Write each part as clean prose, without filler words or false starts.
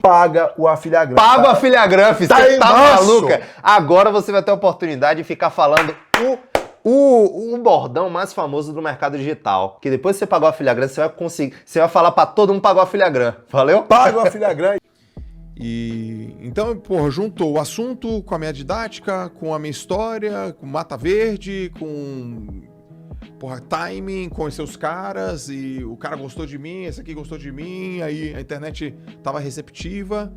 Paga o Afiliagram. Paga o Afiliagram, filho. Tá Você tá embaixo. maluca? Agora você vai ter a oportunidade de ficar falando o bordão mais famoso do mercado digital. Que depois que você pagar o Afiliagram, você vai conseguir. Você vai falar pra todo mundo pagar o Afiliagram. Valeu? Paga o Afiliagram. E então, porra, juntou o assunto com a minha didática, com a minha história, com Mata Verde, com timing, conhecer os caras, e o cara gostou de mim, esse aqui gostou de mim, aí a internet tava receptiva.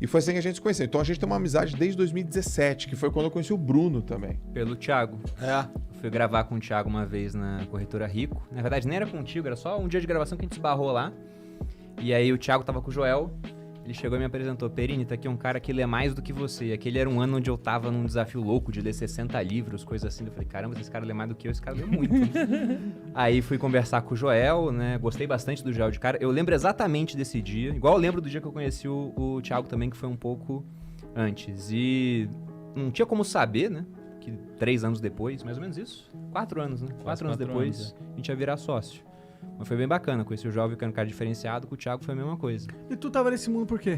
E foi assim que a gente se conheceu. Então a gente tem uma amizade desde 2017, que foi quando eu conheci o Bruno também. Pelo Thiago. É. Fui gravar com o Thiago uma vez na Corretora Rico. Na verdade, nem era contigo, era só um dia de gravação que a gente esbarrou lá. E aí o Thiago tava com o Joel. Ele chegou e me apresentou. Perini, tá aqui um cara que lê mais do que você. Aquele era um ano onde eu tava num desafio louco de ler 60 livros, coisa assim. Eu falei, caramba, esse cara lê mais do que eu, esse cara lê muito. Aí fui conversar com o Joel, né? Gostei bastante do Joel de cara. Eu lembro exatamente desse dia. Igual eu lembro do dia que eu conheci o Thiago também, que foi um pouco antes. E não tinha como saber, né? Que 3 anos depois, mais ou menos isso. 4 anos, né? 4 anos depois, a gente ia virar sócio. Mas foi bem bacana, conheci o Joel, que era um cara diferenciado, com o Thiago foi a mesma coisa. E tu tava nesse mundo por quê?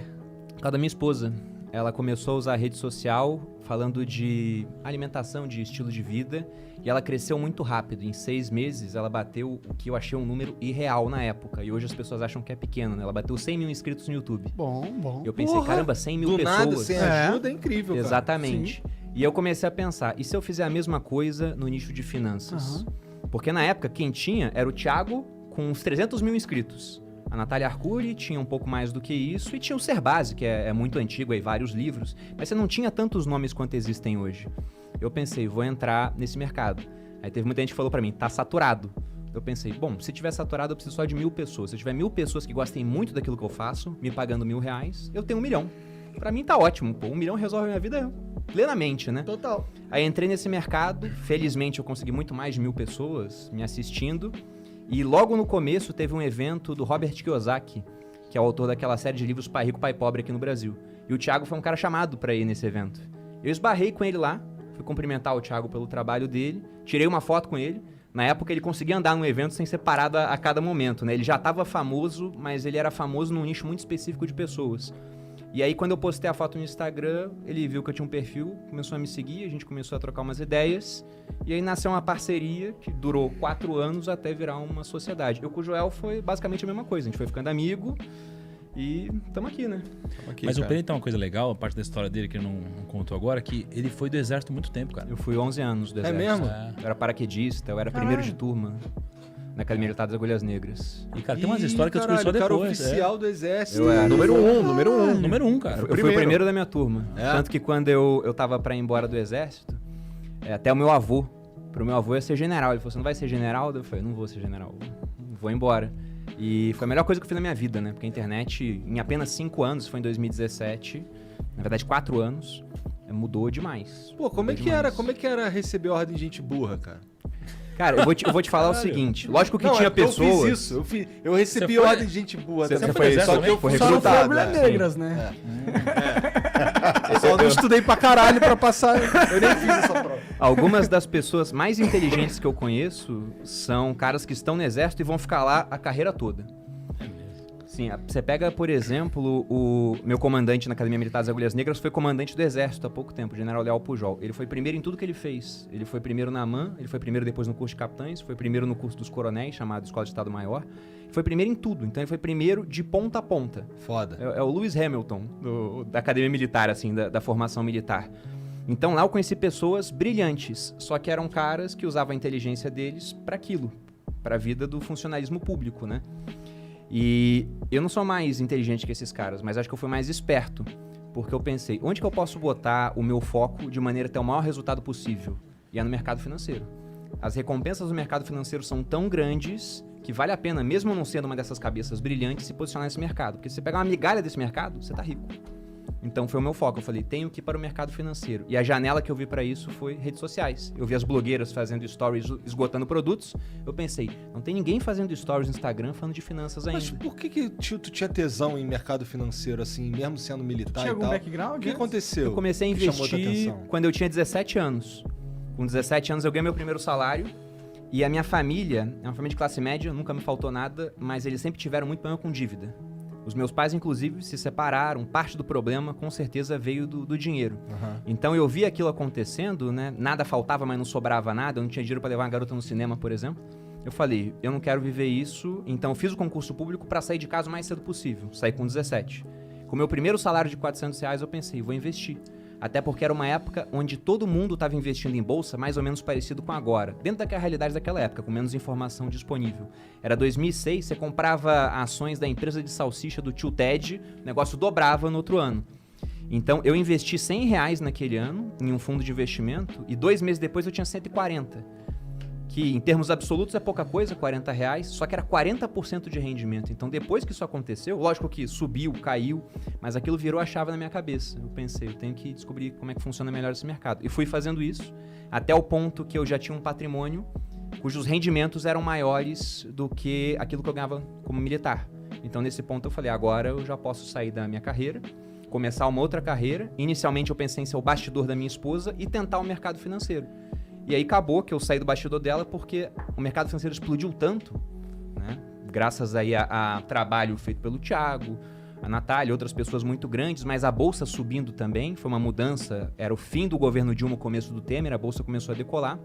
Por causa da minha esposa. Ela começou a usar a rede social falando de alimentação, de estilo de vida, e ela cresceu muito rápido. Em 6 meses, ela bateu o que eu achei um número irreal na época. E hoje as pessoas acham que é pequeno, né? Ela bateu 100 mil inscritos no YouTube. Bom. Eu pensei, caramba, 100 mil pessoas. Do nada, sem ajuda, é incrível, cara. Exatamente. E eu comecei a pensar, e se eu fizer a mesma coisa no nicho de finanças? Porque na época, quem tinha era o Thiago, com uns 300 mil inscritos. A Natália Arcuri tinha um pouco mais do que isso, e tinha o Serbase, que é muito antigo, aí vários livros, mas você não tinha tantos nomes quanto existem hoje. Eu pensei, vou entrar nesse mercado. Aí teve muita gente que falou pra mim, tá saturado. Eu pensei, bom, se tiver saturado eu preciso só de 1.000 pessoas. Se eu tiver 1.000 pessoas que gostem muito daquilo que eu faço, me pagando R$1.000, eu tenho 1 milhão. Pra mim tá ótimo, pô, 1 milhão resolve a minha vida plenamente, né? Total. Aí entrei nesse mercado, felizmente eu consegui muito mais de 1.000 pessoas me assistindo. E logo no começo teve um evento do Robert Kiyosaki, que é o autor daquela série de livros Pai Rico, Pai Pobre aqui no Brasil. E o Thiago foi um cara chamado pra ir nesse evento. Eu esbarrei com ele lá, fui cumprimentar o Thiago pelo trabalho dele, tirei uma foto com ele. Na época ele conseguia andar num evento sem ser parado a cada momento, né? Ele já estava famoso, mas ele era famoso num nicho muito específico de pessoas. E aí quando eu postei a foto no Instagram, ele viu que eu tinha um perfil, começou a me seguir, a gente começou a trocar umas ideias. E aí nasceu uma parceria que durou 4 anos até virar uma sociedade. Eu com o Joel foi basicamente a mesma coisa, a gente foi ficando amigo e estamos aqui, né? Mas o Perini tem uma coisa legal, a parte da história dele que ele não contou agora, que ele foi do exército há muito tempo, cara. Eu fui 11 anos do exército. É mesmo? Eu era paraquedista, eu era primeiro de turma na Academia Militar das Agulhas Negras. E, cara, tem umas histórias que eu descobri só cara depois. oficial do exército. Eu era. Número 1, número 1. Número 1, cara. Eu fui o primeiro da minha turma. Tanto que quando eu tava pra ir embora do exército, até o meu avô, pro meu avô ia ser general. Ele falou, você não vai ser general? Eu falei, não vou ser general, vou embora. E foi a melhor coisa que eu fiz na minha vida, né? Porque a internet, em apenas 5 anos, foi em 2017, na verdade 4 anos, mudou demais. Pô, como é que era receber ordem de gente burra, cara? Cara, eu vou te falar o seguinte, lógico que Não, tinha é porque pessoas... Eu fiz isso, eu recebi Você foi? ordem de gente burra. Você também. foi Só que eu foi fui Só não foi recrutado. Agulhas Negras, né? Eu só não estudei pra caralho pra passar. Eu nem fiz essa prova. Algumas das pessoas mais inteligentes que eu conheço são caras que estão no exército e vão ficar lá a carreira toda. Sim, você pega, por exemplo, o meu comandante na Academia Militar das Agulhas Negras foi comandante do Exército há pouco tempo, o General Leal Pujol. Ele foi primeiro em tudo que ele fez. Ele foi primeiro na AMAN, ele foi primeiro depois no curso de capitães, foi primeiro no curso dos coronéis, chamado Escola de Estado Maior. Foi primeiro em tudo, então ele foi primeiro de ponta a ponta. Foda. É o Lewis Hamilton da Academia Militar, assim, da formação militar. Então lá eu conheci pessoas brilhantes, só que eram caras que usavam a inteligência deles para aquilo, para a vida do funcionalismo público, né? E eu não sou mais inteligente que esses caras, mas acho que eu fui mais esperto, porque eu pensei, onde que eu posso botar o meu foco de maneira a ter o maior resultado possível? E é no mercado financeiro. As recompensas do mercado financeiro são tão grandes que vale a pena, mesmo não sendo uma dessas cabeças brilhantes, se posicionar nesse mercado. Porque se você pegar uma migalha desse mercado, você tá rico. Então foi o meu foco. Eu falei, tenho que ir para o mercado financeiro. E a janela que eu vi para isso foi redes sociais. Eu vi as blogueiras fazendo stories esgotando produtos. Eu pensei, não tem ninguém fazendo stories no Instagram falando de finanças ainda. Mas por que tu tinha tesão em mercado financeiro, assim, mesmo sendo militar Tinha e algum tal? background? O que aconteceu? Eu comecei a que chamou tua investir atenção? quando eu tinha 17 anos. Com 17 anos eu ganhei meu primeiro salário. E a minha família é uma família de classe média, nunca me faltou nada, mas eles sempre tiveram muito problema com dívida. Os meus pais, inclusive, se separaram. Parte do problema, com certeza, veio do dinheiro. Então, eu vi aquilo acontecendo, né? Nada faltava, mas não sobrava nada. Eu não tinha dinheiro para levar uma garota no cinema, por exemplo. Eu falei, eu não quero viver isso. Então, eu fiz o concurso público para sair de casa o mais cedo possível. Saí com 17. Com o meu primeiro salário de R$400, eu pensei, vou investir. Até porque era uma época onde todo mundo estava investindo em bolsa, mais ou menos parecido com agora. Dentro da realidade daquela época, com menos informação disponível. Era 2006, você comprava ações da empresa de salsicha do tio Ted, o negócio dobrava no outro ano. Então, eu investi R$100 naquele ano, em um fundo de investimento, e 2 meses depois eu tinha 140. Que em termos absolutos é pouca coisa, R$40, só que era 40% de rendimento. Então, depois que isso aconteceu, lógico que subiu, caiu, mas aquilo virou a chave na minha cabeça. Eu pensei, eu tenho que descobrir como é que funciona melhor esse mercado. E fui fazendo isso até o ponto que eu já tinha um patrimônio cujos rendimentos eram maiores do que aquilo que eu ganhava como militar. Então, nesse ponto, eu falei, agora eu já posso sair da minha carreira, começar uma outra carreira. Inicialmente, eu pensei em ser o bastidor da minha esposa e tentar o mercado financeiro. E aí acabou que eu saí do bastidor dela porque o mercado financeiro explodiu tanto, né? Graças aí a trabalho feito pelo Thiago, a Natália, outras pessoas muito grandes, mas a bolsa subindo também, foi uma mudança, era o fim do governo Dilma, o começo do Temer, a bolsa começou a decolar,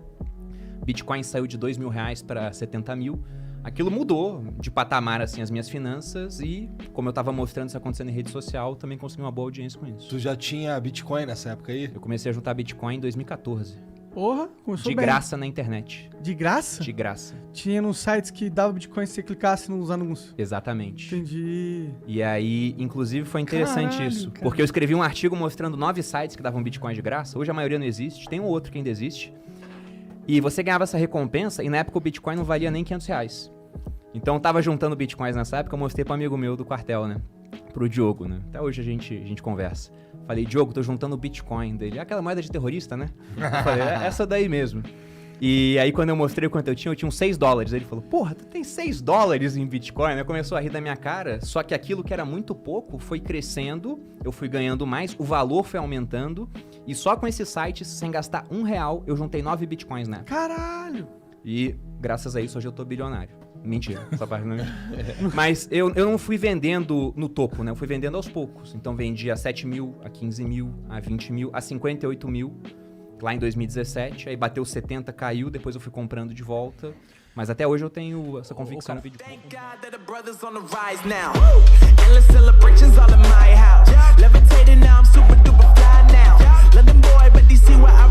Bitcoin saiu de R$2.000 para 70 mil, aquilo mudou de patamar assim as minhas finanças e, como eu estava mostrando isso acontecendo em rede social, também consegui uma boa audiência com isso. Tu já tinha Bitcoin nessa época aí? Eu comecei a juntar Bitcoin em 2014. Porra, começou De bem. graça na internet. De graça? De graça. Tinha nos sites que dava Bitcoin se você clicasse nos anúncios. Exatamente. Entendi. E aí, inclusive, foi interessante Caralho, isso. cara. Porque eu escrevi um artigo mostrando 9 sites que davam Bitcoin de graça. Hoje a maioria não existe. Tem um outro que ainda existe. E você ganhava essa recompensa e na época o Bitcoin não valia nem R$500. Então eu tava juntando Bitcoins nessa época, eu mostrei para um amigo meu do quartel, né? Pro Diogo, né? Até hoje a gente conversa. Falei, Diogo, tô juntando Bitcoin dele. Aquela moeda de terrorista, né? Eu falei, é essa daí mesmo. E aí quando eu mostrei quanto eu tinha uns $6. Ele falou, porra, tu tem $6 em Bitcoin? Né? Começou a rir da minha cara, só que aquilo que era muito pouco foi crescendo, eu fui ganhando mais, o valor foi aumentando, e só com esses sites, sem gastar R$1, eu juntei 9 Bitcoins na época. Caralho! E graças a isso hoje eu tô bilionário. Mentira, essa parte não é mentira. Mas eu não fui vendendo no topo, né? Eu fui vendendo aos poucos. Então vendi a 7 mil, a 15 mil, a 20 mil, a 58 mil, lá em 2017. Aí bateu 70, caiu, depois eu fui comprando de volta. Mas até hoje eu tenho essa convicção no vídeo. Thank God that the brothers on the rise now. Endless celebrations all in my house. Levitating now, I'm super duper fly now. London boy, but they see what I